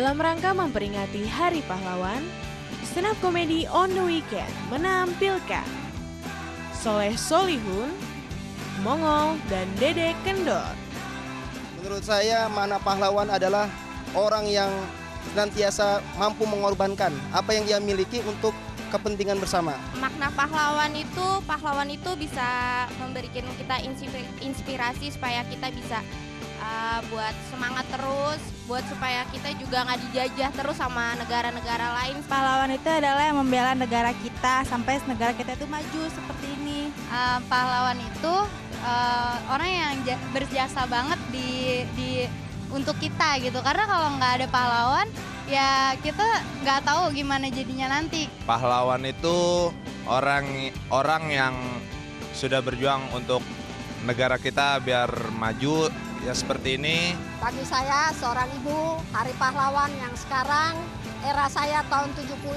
Dalam rangka memperingati Hari Pahlawan, stand up comedy on the weekend menampilkan Soleh Solihun, Mongol, dan Dede Kendor. Menurut saya, makna pahlawan adalah orang yang senantiasa mampu mengorbankan apa yang dia miliki untuk kepentingan bersama. Makna pahlawan itu bisa memberikan kita inspirasi supaya kita bisa buat semangat terus, buat supaya kita juga nggak dijajah terus sama negara-negara lain. Pahlawan itu adalah yang membela negara kita sampai negara kita itu maju seperti ini. Pahlawan itu orang yang berjasa banget untuk kita gitu. Karena kalau nggak ada pahlawan, ya kita nggak tahu gimana jadinya nanti. Pahlawan itu orang yang sudah berjuang untuk negara kita biar maju. Ya seperti ini. Bagi saya seorang ibu, Hari Pahlawan yang sekarang, era saya tahun 70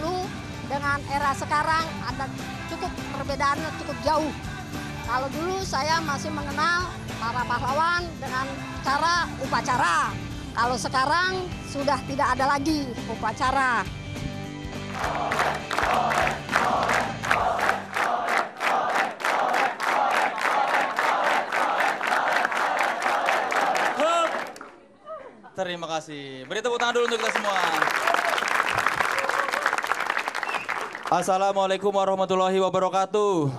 dengan era sekarang ada cukup perbedaannya cukup jauh. Kalau dulu saya masih mengenal para pahlawan dengan cara upacara. Kalau sekarang sudah tidak ada lagi upacara. Terima kasih. Beri tepuk tangan dulu untuk kita semua. Assalamualaikum warahmatullahi wabarakatuh.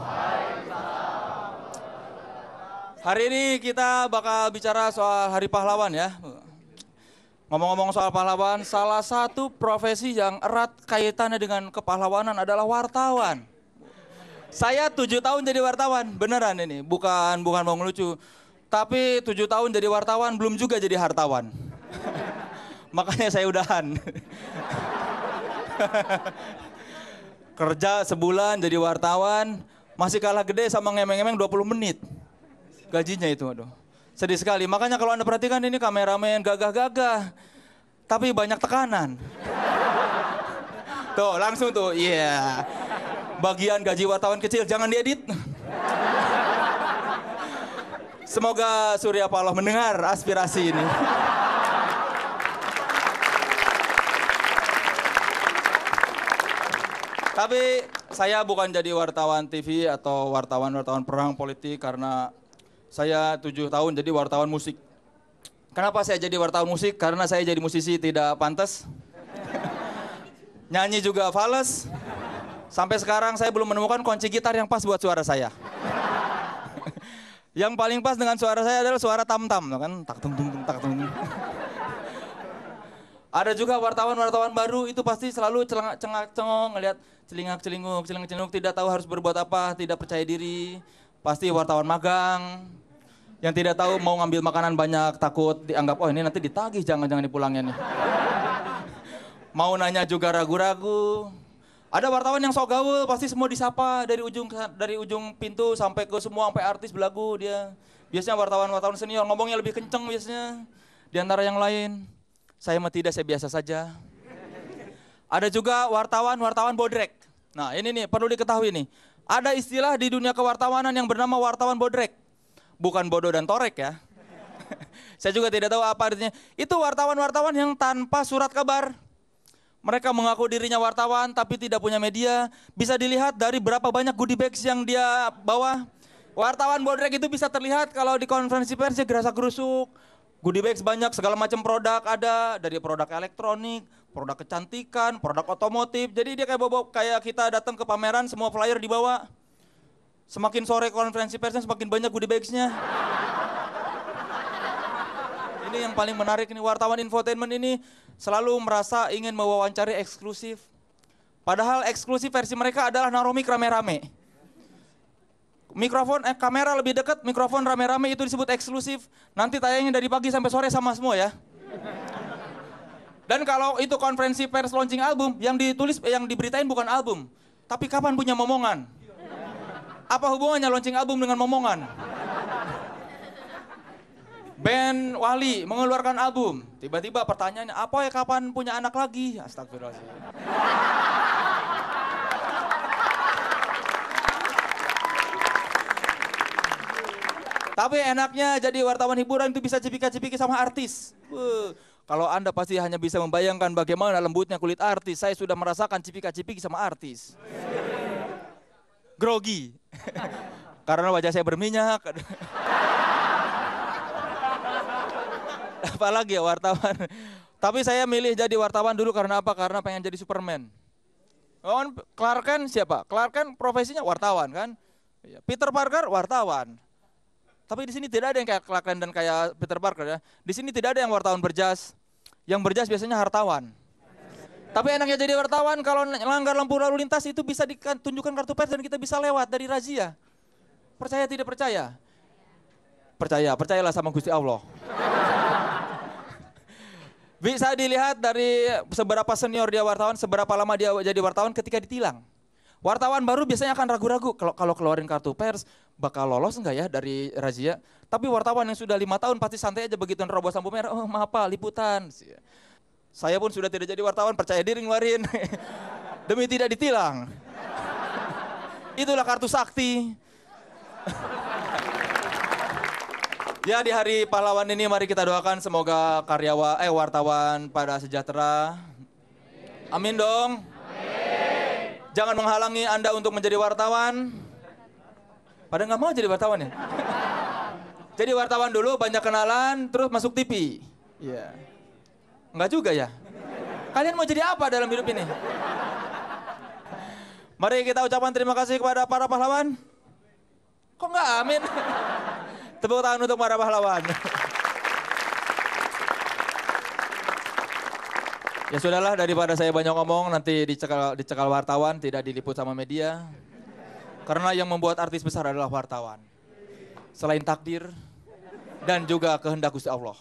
Hari ini kita bakal bicara soal Hari Pahlawan ya. Ngomong-ngomong soal pahlawan, salah satu profesi yang erat kaitannya dengan kepahlawanan adalah wartawan. Saya 7 tahun jadi wartawan, beneran ini, bukan mau ngelucu. Tapi 7 tahun jadi wartawan belum juga jadi hartawan. Makanya saya udahan. Kerja sebulan jadi wartawan, masih kalah gede sama ngemeng-ngemeng 20 menit. Gajinya itu, aduh. Sedih sekali. Makanya kalau Anda perhatikan ini kameramen gagah-gagah, tapi banyak tekanan. Tuh, langsung tuh, iya. Bagian gaji wartawan kecil, jangan diedit. Semoga Surya Paloh mendengar aspirasi ini. Tapi saya bukan jadi wartawan TV atau wartawan perang politik karena saya 7 tahun jadi wartawan musik. Kenapa saya jadi wartawan musik? Karena saya jadi musisi tidak pantas. Nyanyi juga fales. Sampai sekarang saya belum menemukan kunci gitar yang pas buat suara saya. Yang paling pas dengan suara saya adalah suara tam-tam, kan? Tak tung tung tak tung. Ada juga wartawan-wartawan baru itu pasti selalu cengak-cengok ngelihat celingak-celinguk, tidak tahu harus berbuat apa, tidak percaya diri. Pasti wartawan magang yang tidak tahu mau ngambil makanan banyak, takut dianggap oh ini nanti ditagih, jangan-jangan dipulangnya nih. Mau nanya juga ragu-ragu. Ada wartawan yang sok gaul, pasti semua disapa dari ujung pintu sampai ke semua, sampai artis belagu dia. Biasanya wartawan senior ngomongnya lebih kenceng biasanya di antara yang lain. Saya mah tidak, saya biasa saja. Ada juga wartawan bodrek. Nah ini nih perlu diketahui nih. Ada istilah di dunia kewartawanan yang bernama wartawan bodrek. Bukan bodoh dan torek ya. Saya juga tidak tahu apa artinya. Itu wartawan-wartawan yang tanpa surat kabar. Mereka mengaku dirinya wartawan tapi tidak punya media. Bisa dilihat dari berapa banyak goodie bags yang dia bawa. Wartawan bodrek itu bisa terlihat kalau di konferensi persnya gerasa-gerusuk. Goodie bags banyak, segala macam produk ada. Dari produk elektronik, produk kecantikan, produk otomotif. Jadi dia kayak kita datang ke pameran semua flyer dibawa. Semakin sore konferensi persnya semakin banyak goodie bagsnya. Ini yang paling menarik nih, wartawan infotainment ini selalu merasa ingin mewawancari eksklusif. Padahal eksklusif versi mereka adalah naruh mic rame-rame. Kamera lebih dekat, mikrofon rame-rame itu disebut eksklusif. Nanti tayangnya dari pagi sampai sore sama semua ya. Dan kalau itu konferensi pers launching album, yang diberitain bukan album, tapi kapan punya momongan. Apa hubungannya launching album dengan momongan? Band Wali mengeluarkan album, tiba-tiba pertanyaannya, apa ya kapan punya anak lagi? Astagfirullahaladzim. Tapi enaknya jadi wartawan hiburan itu bisa cipika-cipiki sama artis. Kalau Anda pasti hanya bisa membayangkan bagaimana lembutnya kulit artis. Saya sudah merasakan cipika-cipiki sama artis. Grogi. Karena wajah saya berminyak. Apalagi ya wartawan. Tapi saya milih jadi wartawan dulu karena apa? Karena pengen jadi Superman. Clark Kent siapa? Clark Kent profesinya wartawan kan? Peter Parker wartawan. Tapi di sini tidak ada yang kayak Clark Kent dan kayak Peter Parker ya. Di sini tidak ada yang wartawan berjas. Yang berjas biasanya hartawan. Tapi enaknya jadi wartawan kalau melanggar lampu lalu lintas itu bisa ditunjukkan kartu pers dan kita bisa lewat dari razia. Percaya tidak percaya? Percaya, percayalah sama Gusti Allah. Bisa dilihat dari seberapa senior dia wartawan, seberapa lama dia jadi wartawan ketika ditilang. Wartawan baru biasanya akan ragu-ragu kalau keluarin kartu pers bakal lolos enggak ya dari razia. Tapi wartawan yang sudah 5 tahun pasti santai aja begitu nerobos lampu merah. Oh maaf Pak, liputan. Saya pun sudah tidak jadi wartawan, percaya diri ngeluarin. Demi tidak ditilang. Itulah kartu sakti. Ya di hari pahlawan ini mari kita doakan semoga wartawan pada sejahtera. Amin dong. Jangan menghalangi Anda untuk menjadi wartawan. Pada nggak mau jadi wartawan ya? Jadi wartawan dulu, banyak kenalan, terus masuk TV. Iya. Nggak juga ya? Kalian mau jadi apa dalam hidup ini? Mari kita ucapkan terima kasih kepada para pahlawan. Kok nggak amin? Tepuk tangan untuk para pahlawan. Ya sudahlah, daripada saya banyak ngomong, nanti dicekal wartawan, tidak diliput sama media. Karena yang membuat artis besar adalah wartawan. Selain takdir dan juga kehendak Gusti Allah.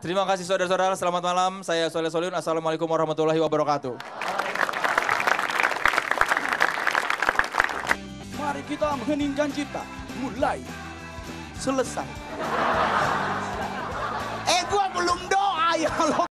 Terima kasih saudara-saudara, selamat malam. Saya Soleh Solihun, Assalamualaikum warahmatullahi wabarakatuh. Mari kita mengheningkan cipta, mulai, selesai. Gua belum doa ya Allah.